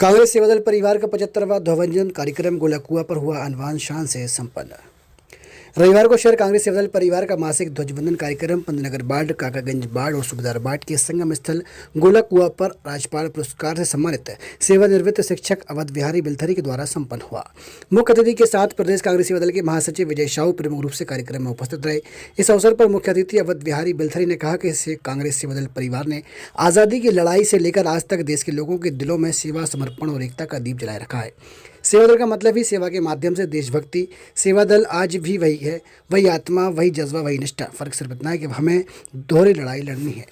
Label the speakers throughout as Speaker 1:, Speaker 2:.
Speaker 1: कांग्रेस सेवादल परिवार का 75वां ध्वजवंदन कार्यक्रम गोलकुआ पर हुआ अनवान शान से संपन्न। रविवार को शहर कांग्रेस सेवादल परिवार का मासिक ध्वजवंदन कार्यक्रम पंतनगर बाढ़, काकागंज बाढ़ और सुबेदार बाढ़ के संगम स्थल गोलकुआ पर राज्यपाल पुरस्कार से सम्मानित सेवानिवृत्त शिक्षक अवध बिहारी बिलथरी के द्वारा संपन्न हुआ। मुख्य अतिथि के साथ प्रदेश कांग्रेस सेवादल के महासचिव विजय साहू प्रमुख रूप से कार्यक्रम में उपस्थित रहे। इस अवसर पर मुख्य अतिथि अवध बिहारी बिलथरी ने कहा कि कांग्रेस सेवादल परिवार ने आज़ादी की लड़ाई से लेकर आज तक देश के लोगों के दिलों में सेवा, समर्पण और एकता का दीप जलाए रखा है। सेवादल का मतलब ही सेवा के माध्यम से देशभक्ति। सेवादल आज भी वही है, वही आत्मा, वही जज्बा, वही निष्ठा। फर्क सिर्फ इतना है कि हमें दोहरी लड़ाई लड़नी है।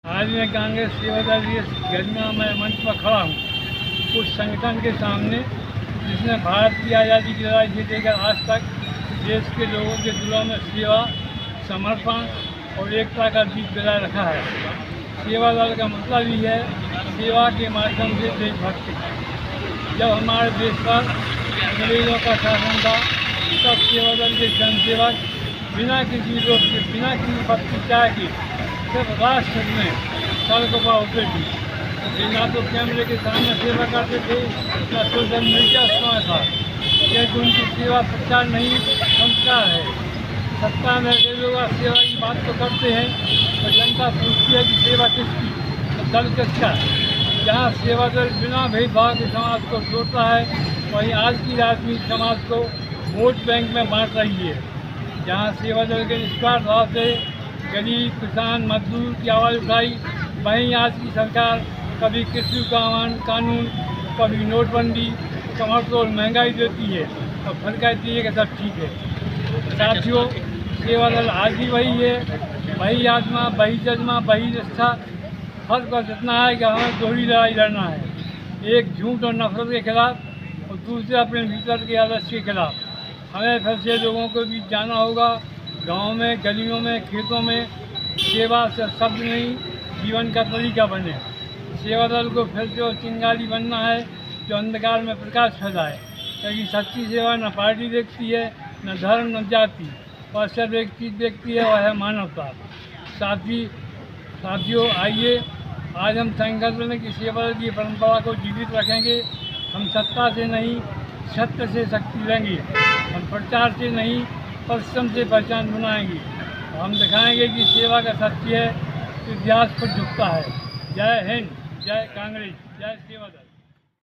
Speaker 2: आज मैं कांग्रेस सेवादल गरिमा में मंच पर खड़ा हूँ उस संगठन के सामने जिसने भारत की आज़ादी की लड़ाई से लेकर आज तक देश के लोगों के दिलों में सेवा, समर्पण और एकता का दीप जला रखा है। सेवादल का मतलब ही है सेवा के माध्यम से देशभक्ति। जब हमारे देश पर अंग्रेजों का शासन था तब सेवादल के जनसेवक बिना किसी रोक के, बिना किसी प्रतिष्ठा के सिर्फ राष्ट्र में सड़कों पर उतरे थे। ना तो कैमरे के सामने सेवा करते थे, ना सोशल मीडिया समय था, क्योंकि उनकी सेवा प्रचार नहीं, संस्कार है। सत्ता में ऐसे लोग सेवा की बात तो करते हैं तो जनता पूछती है कि सेवा किसकी, तो दल किसका। जहाँ सेवादल बिना भेदभाव के समाज को जोड़ता है, वहीं आज की राजनीति समाज को वोट बैंक में बांट रही है। जहाँ सेवादल के निस्वार्थ भाव से गरीब, किसान, मजदूर की आवाज़ उठाई, वहीं आज की सरकार कभी कृषि कानून, कभी नोटबंदी, कमरतोड़ महंगाई देती है और फिर कहती है कि सब ठीक है। साथियों, सेवादल आज भी वही है, वही आत्मा, वही जज्बा, वही निष्ठा। फर्क बस इतना है कि हमें दोहरी लड़ाई लड़ना है, एक झूठ और नफरत के खिलाफ और दूसरे अपने भीतर के आदर्श के खिलाफ। हमें फिर से लोगों को भी जाना होगा, गाँव में, गलियों में, खेतों में। सेवा से शब्द नहीं, जीवन का तरीका बने। सेवादल को फिर से चिंगारी बनना है जो अंधकार में प्रकाश फैलाए, क्योंकि सच्ची सेवा न पार्टी देखती है, न धर्म, न जाति, और सिर्फ एक चीज़ देखती है, वह है मानवता। साथियों, आइए आज हम संकल्प लें कि सेवादल की परंपरा को जीवित रखेंगे। हम सत्ता से नहीं, सत्य से शक्ति लेंगे। हम प्रचार से नहीं, परिश्रम से पहचान बनाएंगे। हम दिखाएंगे कि सेवा का सत्य है, इतिहास पर झुकता है। जय हिंद, जय कांग्रेस, जय सेवादल।